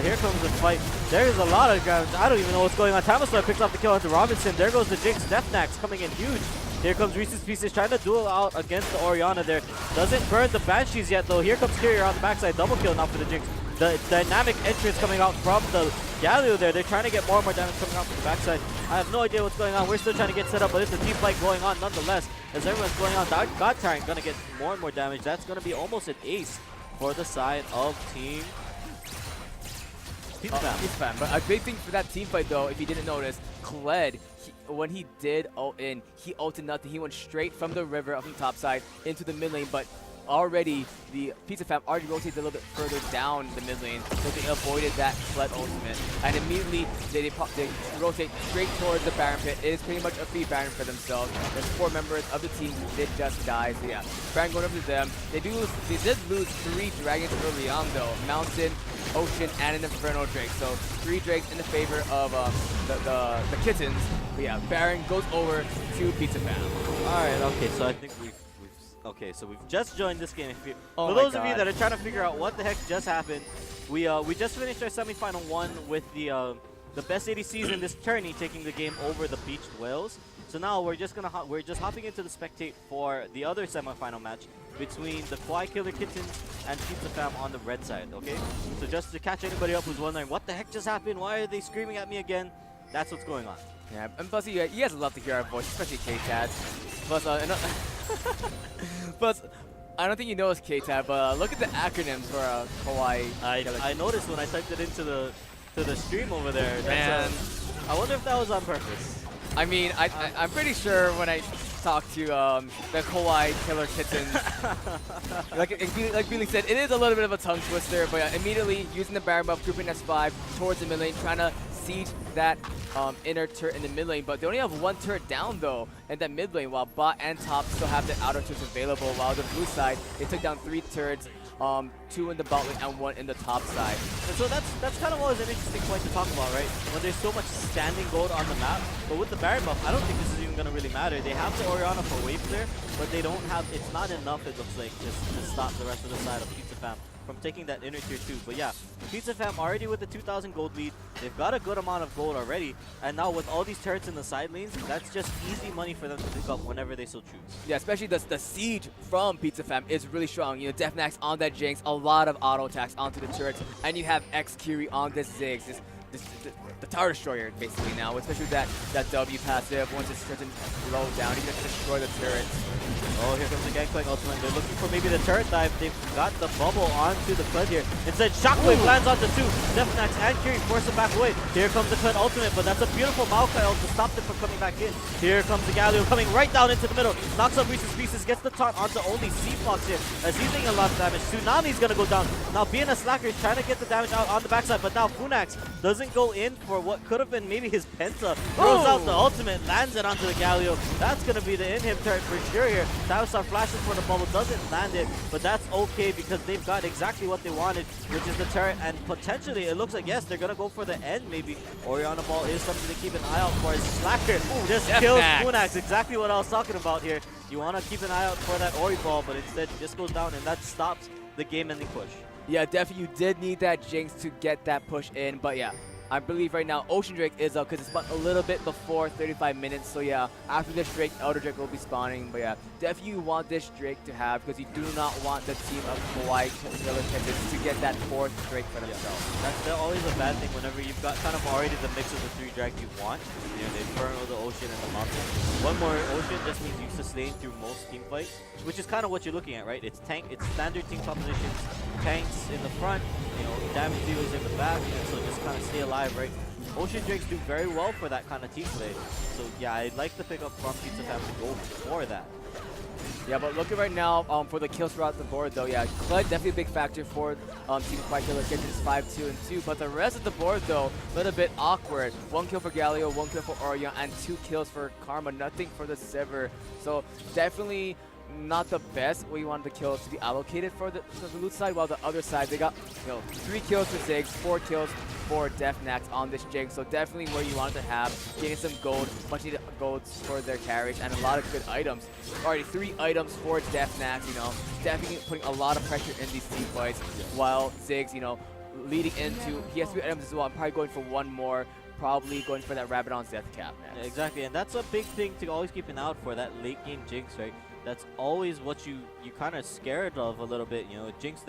Here comes the fight. There's a lot of damage. I don't even know what's going on. Tamistar picks up the kill onto Robinson. There goes the Jinx. Deathnax coming in huge. Here comes Reese's Pieces trying to duel out against the Orianna there. Doesn't burn the Banshees yet though. Here comes Kyrier on the backside. Double kill now for the Jinx. The dynamic entrance coming out from the Galio there. They're trying to get more and more damage coming out from the backside. I have no idea what's going on. We're still trying to get set up, but it's a team fight going on nonetheless. As everyone's going on, God Tyrant going to get more and more damage. That's going to be almost an ace for the side of Team Fam. But a big thing for that team fight though, if you didn't notice, Kled, when he did ult in, he ulted nothing. He went straight from the river up from the top side into the mid lane, but already the Pizza Fam already rotated a little bit further down the mid lane, so they avoided that Kled ultimate. And immediately they rotate straight towards the Baron pit. It is pretty much a free Baron for themselves. There's 4 members of the team who did just die, so yeah, Baron going over to them. They did lose 3 dragons early on though, Mountain, Ocean, and an Inferno Drake. So 3 drakes in the favor of the Kittens. But yeah, Baron goes over to Pizza Fam. Alright, okay, so I think okay, so we've just joined this game. For those of you that are trying to figure out what the heck just happened, we just finished our semifinal 1 with the best ADCs in this tourney taking the game over the Beached Whales. So now we're just hopping into the spectate for the other semifinal match between the Kwai Killer Kittens and Pizza Fam on the red side, okay? So just to catch anybody up who's wondering what the heck just happened, why are they screaming at me again, that's what's going on. Yeah, and plus you guys love to hear our voice, especially K-Tab. Plus, plus, I don't think you know it's K-Tab, but look at the acronyms for Hawaii. I noticed when I typed it into the stream over there. Man. I wonder if that was on purpose. I mean, I'm pretty sure when I talked to the Kawaii Killer Kittens, like Billy said, it is a little bit of a tongue twister, but yeah, immediately using the Baron buff, grouping S5 towards the mid lane, trying to siege that inner turret in the mid lane, but they only have 1 turret down though in that mid lane, while bot and top still have the outer turrets available, while the blue side, they took down 3 turrets, 2 in the bot lane and 1 in the top side. And so that's kind of always an interesting point to talk about, right? When there's so much standing gold on the map, but with the Baron buff, I don't think this is even going to really matter. They have the Orianna for wave clear, but they don't have, it's not enough, it looks like, just to stop the rest of the side of Pizza Fam from taking that inner tier 2. But yeah, Pizza Fam already with the 2,000 gold lead. They've got a good amount of gold already. And now with all these turrets in the side lanes, that's just easy money for them to pick up whenever they so choose. Yeah, especially the siege from Pizza Fam is really strong. You know, Deathnax on that Jinx, a lot of auto attacks onto the turrets. And you have X-Curie on this Ziggs. The Tower Destroyer basically now, especially with that W passive. Once it starts to low down, he's going to destroy the turrets. Oh, here comes the Gangplank ultimate. They're looking for maybe the turret dive. They've got the bubble onto the Kled here. Instead, Shockwave lands onto 2. Deathnax and Curie force him back away. Here comes the Kled ultimate, but that's a beautiful Maokai ult to stop them from coming back in. Here comes the Galio coming right down into the middle. Knocks up Reese's Pieces, gets the taunt onto only C-Fox here as he's taking a lot of damage. Tsunami's going to go down. Now, being a slacker is trying to get the damage out on the backside, but now Funax doesn't go in for what could have been maybe his Penta. Throws out the ultimate, lands it onto the Galio. That's going to be the in-him turret for sure here. Tamistar flashes for the bubble, doesn't land it, but that's okay because they've got exactly what they wanted, which is the turret, and potentially it looks like, yes, they're going to go for the end maybe. Orianna Ball is something to keep an eye out for. As Slacker just kills Funax, exactly what I was talking about here. You want to keep an eye out for that Ori Ball, but instead it just goes down, and that stops the game-ending push. Yeah, definitely you did need that Jinx to get that push in, but yeah. I believe right now Ocean Drake is up because it's about a little bit before 35 minutes. So yeah, after this Drake, Elder Drake will be spawning. But yeah, definitely you want this Drake to have because you do not want the team of Kawaii Killer Kittens to get that 4th Drake for themselves. That's always a bad thing whenever you've got kind of already the mix of the 3 Drake you want. You know, the Inferno, the Ocean, and the Mountain. One more Ocean just means you sustain through most team fights, which is kind of what you're looking at, right? It's standard team compositions, tanks in the front, you know, damage dealers in the back, and so just kind of stay alive, right? Ocean Drakes do very well for that kind of team play. So yeah, I'd like the pickup from Pizza Fam to go for that. Yeah, but looking right now for the kills throughout the board though, yeah, Kled definitely a big factor for Team Kwai Killer Kittens 5-2 and 2, but the rest of the board though, a little bit awkward. 1 kill for Galio, 1 kill for Orion, and 2 kills for Karma, nothing for the Sever. So definitely not the best way you wanted the kills to be allocated for the loot side, while the other side they got 3 kills for Ziggs, 4 kills for Deathnax on this Jig. So definitely where you wanted to have, getting some gold, much needed golds for their carries, and a lot of good items. Already 3 items for Deathnax, definitely putting a lot of pressure in these team fights, while Ziggs, leading into, he has 2 items as well. I'm probably going for one more, probably going for that Rabadon's Death Cap next. Yeah, exactly, and that's a big thing to always keep an eye out for, that late game Jinx, right? That's always what you kind of scared of a little bit, you know, a Jinx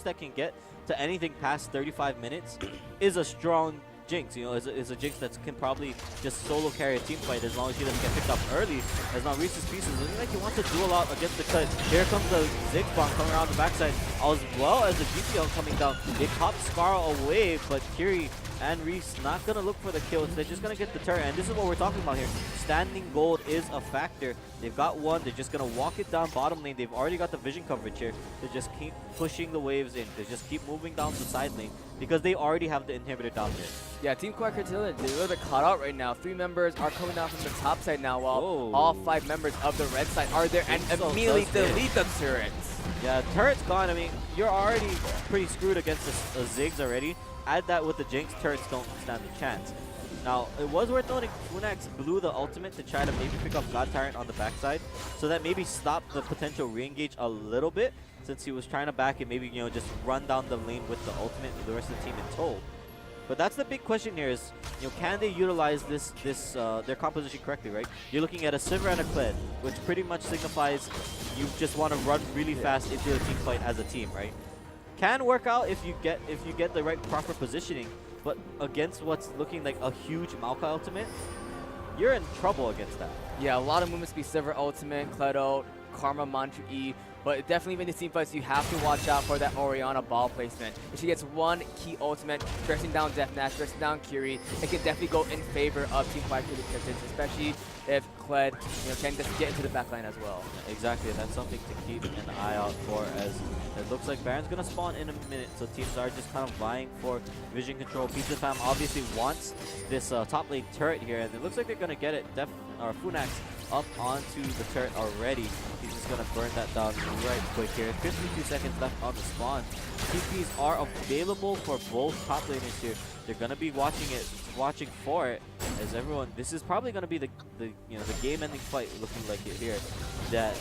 that can get to anything past 35 minutes is a strong Jinx, you know, is a Jinx that can probably just solo carry a team fight as long as he doesn't get picked up early, as long as reaches pieces. Looking like he wants to do a lot against the cut. Here comes the Ziggs bomb coming around the backside, as well as the GPL coming down. They pop Scar away, but Kiri and Reese not going to look for the kills. They're just going to get the turret, and this is what we're talking about here. Standing gold is a factor. They've got one. They're just going to walk it down bottom lane. They've already got the vision coverage here. They just keep pushing the waves in. They just keep moving down the side lane because they already have the inhibitor down there. Yeah, Team Quackers, they're a little bit caught out right now. 3 members are coming down from the top side now, while all 5 members of the red side are there and immediately delete the turrets. Yeah, turret's gone. I mean, you're already pretty screwed against the Ziggs already. Add that with the Jinx, turrets don't stand a chance. Now, it was worth noting, Funax blew the ultimate to try to maybe pick up God Tyrant on the backside, so that maybe stopped the potential re-engage a little bit, since he was trying to back and maybe, you know, just run down the lane with the ultimate and the rest of the team in tow. But that's the big question here is, you know, can they utilize their composition correctly, right? You're looking at a Sivir and a Kled, which pretty much signifies you just want to run really fast into a team fight as a team, right? Can work out if you get the right proper positioning, but against what's looking like a huge Maokai ultimate, you're in trouble against that. Yeah, a lot of movement speed, Sivir ultimate, Kled ult, Karma, Mantra E, but definitely in the team fights, you have to watch out for that Orianna ball placement. If she gets one key ultimate, dressing down Deathmatch, dressing down Kiri, it can definitely go in favor of Team Fight for the Pistons, especially if Kled, you know, can just get into the backline as well. Yeah, exactly, that's something to keep an eye out for, as it looks like Baron's going to spawn in a minute, so teams are just kind of vying for vision control. Pizza Fam obviously wants this top lane turret here, and it looks like they're going to get it. Funax up onto the turret already. He's just going to burn that down right quick here. 52 seconds left on the spawn. TPs are available for both top laners here. They're going to be watching for it, as everyone, this is probably going to be the game-ending fight looking like it here. That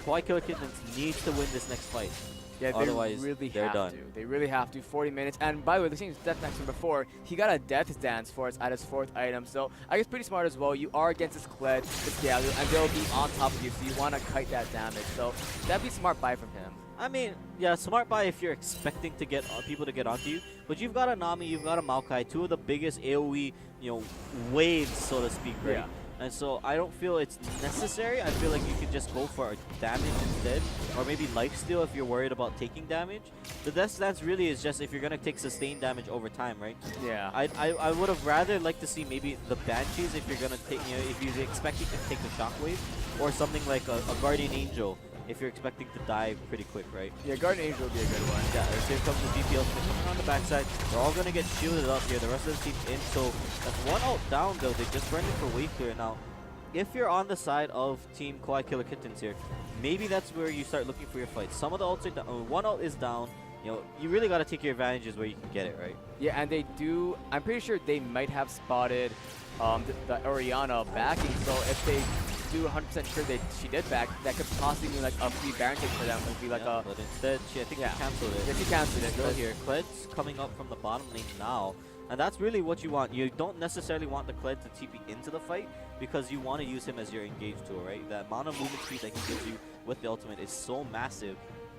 Kawaii Killer Kittens needs to win this next fight. Yeah, otherwise they're done. They really have to. 40 minutes. And by the way, listening to Deathmatch from before, he got a Death Dance for us at his 4th item. So I guess pretty smart as well. You are against this Kled, this Galio, and they'll be on top of you, so you want to kite that damage. So that'd be a smart buy from him. I mean, yeah, smart buy if you're expecting to get people to get onto you. But you've got a Nami, you've got a Maokai, 2 of the biggest AoE, you know, waves, so to speak, right? Yeah. And so I don't feel it's necessary. I feel like you could just go for damage instead, or maybe lifesteal if you're worried about taking damage. The Death Stance really is just if you're gonna take sustained damage over time, right? Yeah. I would have rather liked to see maybe the Banshees if you're gonna take, you know, if you're expecting to take the Shockwave, or something like a Guardian Angel if you're expecting to die pretty quick, right? Yeah, Guardian Angel would be a good one. Yeah, here comes the DPL coming on the backside. They're all gonna get shielded up here. The rest of the team's in, so that's one ult down though. They just burned it for wave clear now. If you're on the side of Team Kawaii Killer Kittens here, maybe that's where you start looking for your fights. Some of the ults are down. One ult is down. You know, you really got to take your advantages where you can get it, right? Yeah, and they do. I'm pretty sure they might have spotted the Orianna backing. So if they do 100% sure that she did back, that could possibly be like a free Baron take for them. It would be like a. But instead, I think she canceled it. Yeah, she canceled it. Go here. Kled's coming up from the bottom lane now. And that's really what you want. You don't necessarily want the Kled to TP into the fight, because you want to use him as your engage tool, right? The amount of movement speed that he gives you with the ultimate is so massive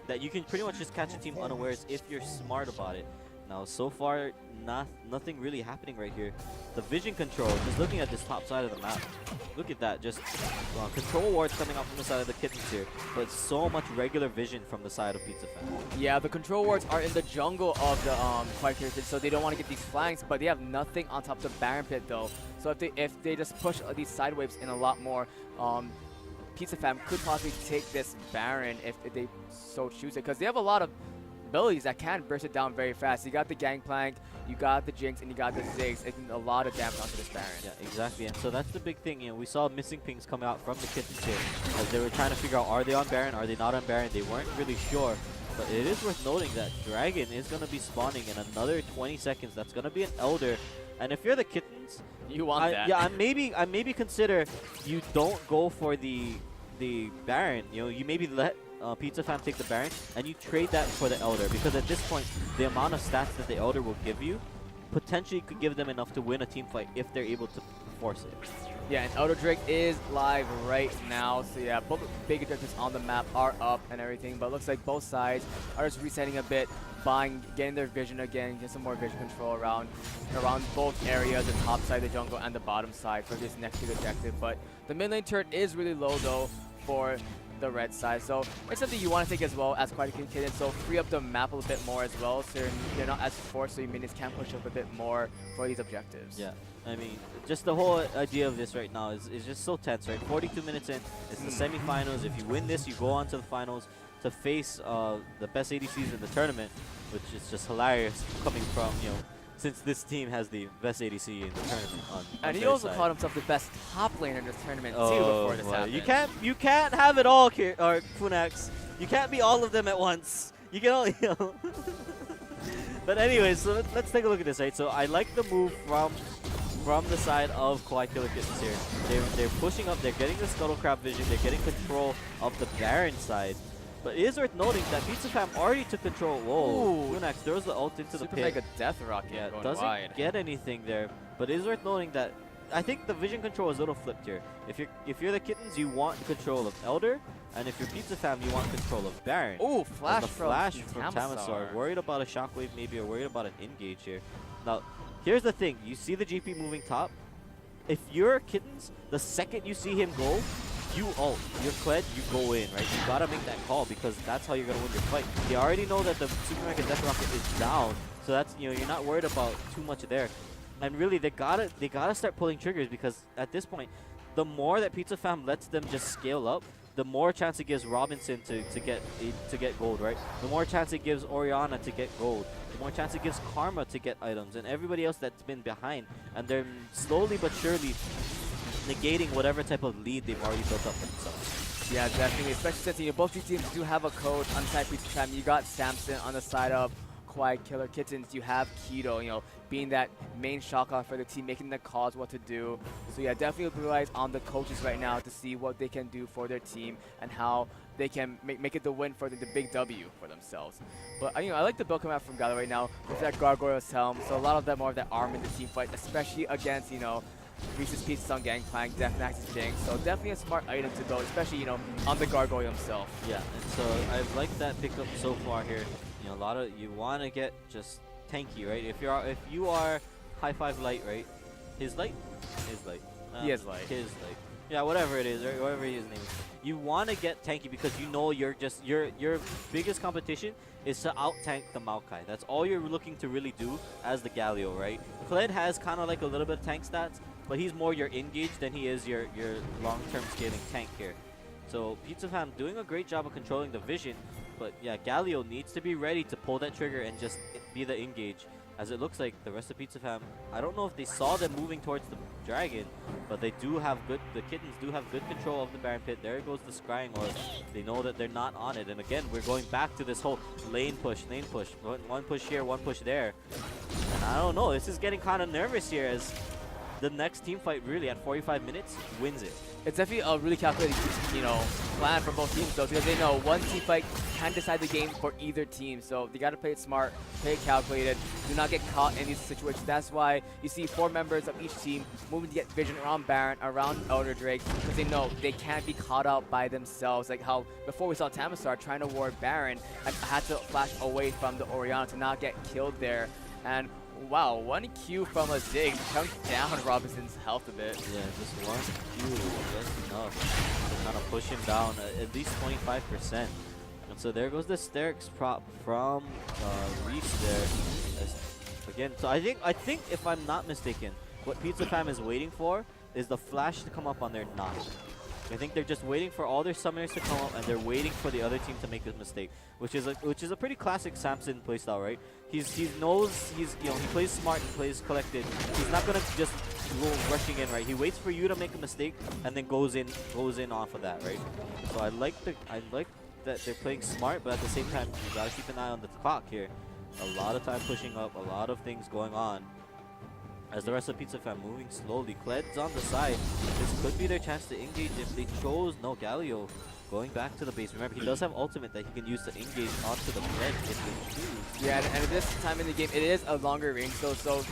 that you can pretty much just catch a team unawares if you're smart about it. Now, so far, nothing really happening right here. The vision control, just looking at this top side of the map, look at that. Just control wards coming out from the side of the Kittens here, but so much regular vision from the side of Pizza Fan. Yeah, the control wards are in the jungle of the Kawaii Kittens, so they don't want to get these flanks, but they have nothing on top of the Baron Pit though. So if they just push these side waves in a lot more, Pizza Fam could possibly take this Baron if they so choose it, because they have a lot of abilities that can burst it down very fast. You got the Gangplank, you got the Jinx, and you got the Ziggs. It can a lot of damage onto this Baron. Yeah, exactly. And so that's the big thing. You know, we saw missing pings come out from the Kittens here, as they were trying to figure out, are they on Baron, are they not on Baron? They weren't really sure. But it is worth noting that Dragon is going to be spawning in another 20 seconds. That's going to be an Elder. And if you're the Kittens, you want that. Yeah, I maybe consider you don't go for the Baron. You know, you maybe let Pizza Fam take the Baron, and you trade that for the Elder, because at this point, the amount of stats that the Elder will give you potentially could give them enough to win a team fight if they're able to force it. Yeah, and Elder Drake is live right now, so yeah, both big objectives on the map are up and everything, but it looks like both sides are just resetting a bit, getting their vision again, get some more vision control around both areas, the top side, the jungle, and the bottom side for this next big objective. But the mid lane turret is really low though for the red side, so it's something you want to take as well as quite a kid, so free up the map a little bit more as well, so you're not as forced, so your minions can push up a bit more for these objectives. Yeah, I mean, just the whole idea of this right now is just so tense, right? 42 minutes in, it's the semifinals. If you win this, you go on to the finals to face the best ADCs in the tournament, which is just hilarious coming from, you know, since this team has the best ADC in the tournament on And he their also side. called himself the best top laner in this tournament too before this well, happened. you can't have it all, or Funax. You can't be all of them at once. You can only, you know. But anyways, so let's take a look at this, right? So I like the move from the side of Kawaii Killer Kittens here. They're pushing up, they're getting the Scuttle Crab vision, they're getting control of the Baron side. But it is worth noting that Pizza Fam already took control. Whoa, Funax throws the ult into the Super pit. Mega Death Rocket Yeah, going doesn't wide. get anything there. But it is worth noting that I think the vision control is a little flipped here. If you're the Kittens, you want control of Elder, and if you're Pizza Fam, you want control of Baron. Ooh, And flash the from flash from Tamisar. Tamisar. Worried about a shockwave maybe, or worried about an engage here. Now, here's the thing. You see the GP moving top. If you're Kittens, the second you see him go, you ult. You're Kled, you go in, right? You gotta make that call because that's how you're gonna win your fight. You already know that the Super Mega Death Rocket is down, so that's, you know, you're not worried about too much there. And really, they gotta start pulling triggers, because at this point, the more that Pizza Fam lets them just scale up, the more chance it gives Robinson to get gold, right? The more chance it gives Orianna to get gold. The more chance it gives Karma to get items, and everybody else that's been behind. And they're slowly but surely negating whatever type of lead they've already built up for themselves. Yeah, definitely. Especially since, you know, both these teams do have a code on the side of Pizza Fam. You got Samson on the side of Kawaii Killer Kittens. You have Keto, you know, being that main shock off for the team, making the calls what to do. So yeah, definitely relies on the coaches right now to see what they can do for their team and how they can make it the win for the big W for themselves. But you know, I like the build coming out from Gala right now with that Gargoyle's Helm. So a lot of them more of that arm in the team fight, especially against, you know, Reese's Pieces on Gangplank, Deathmax's King. So definitely a smart item to build, especially, you know, on the Gargoyle himself. Yeah, and so I've liked that pickup so far here. You know, a lot of you want to get just tanky, right? If you are High Five Light, right? His light. He is light. His light. Yeah, whatever it is, right? Whatever his name is. You want to get tanky because you know your biggest competition is to out tank the Maokai. That's all you're looking to really do as the Galio, right? Kled has kind of like a little bit of tank stats, but he's more your engage than he is your long-term scaling tank here. So Pizza Fam doing a great job of controlling the vision, but yeah, Galio needs to be ready to pull that trigger and just be the engage. As it looks like the rest of Pizza Fam, I don't know if they saw them moving towards the dragon, but they do have the Kittens do have good control of the Baron Pit. There goes the scrying orb. They know that they're not on it. And again, we're going back to this whole lane push. One push here, one push there. And I don't know, this is getting kind of nervous here as the next team fight really at 45 minutes wins it. It's definitely a really calculated, you know, plan for both teams though, because they know one team fight can decide the game for either team. So they got to play it smart, play it calculated, do not get caught in these situations. That's why you see 4 members of each team moving to get vision around Baron, around Elder Drake, because they know they can't be caught out by themselves. Like how before we saw Tamisar trying to ward Baron and had to flash away from the Orianna to not get killed there. And wow, one Q from a Zig chunked down Robinson's health a bit. Yeah, just one Q, just enough to kind of push him down at least 25%. And so there goes the Sterix prop from Reese there. Again, so I think if I'm not mistaken, what Pizza Fam is waiting for is the flash to come up on their knock. I think they're just waiting for all their summoners to come up, and they're waiting for the other team to make a mistake, which is a pretty classic Samson playstyle, right? He plays smart, he plays collected. He's not gonna just go rushing in, right? He waits for you to make a mistake and then goes in off of that, right? So I like that they're playing smart, but at the same time you gotta keep an eye on the clock here. A lot of time pushing up, a lot of things going on. As the rest of Pizza Fam moving slowly. Kled's on the side. This could be their chance to engage if they chose. No, Galio Going back to the base. Remember, he does have ultimate that he can use to engage onto the Pledge if they choose. Yeah, and at this time in the game, it is a longer range, though, so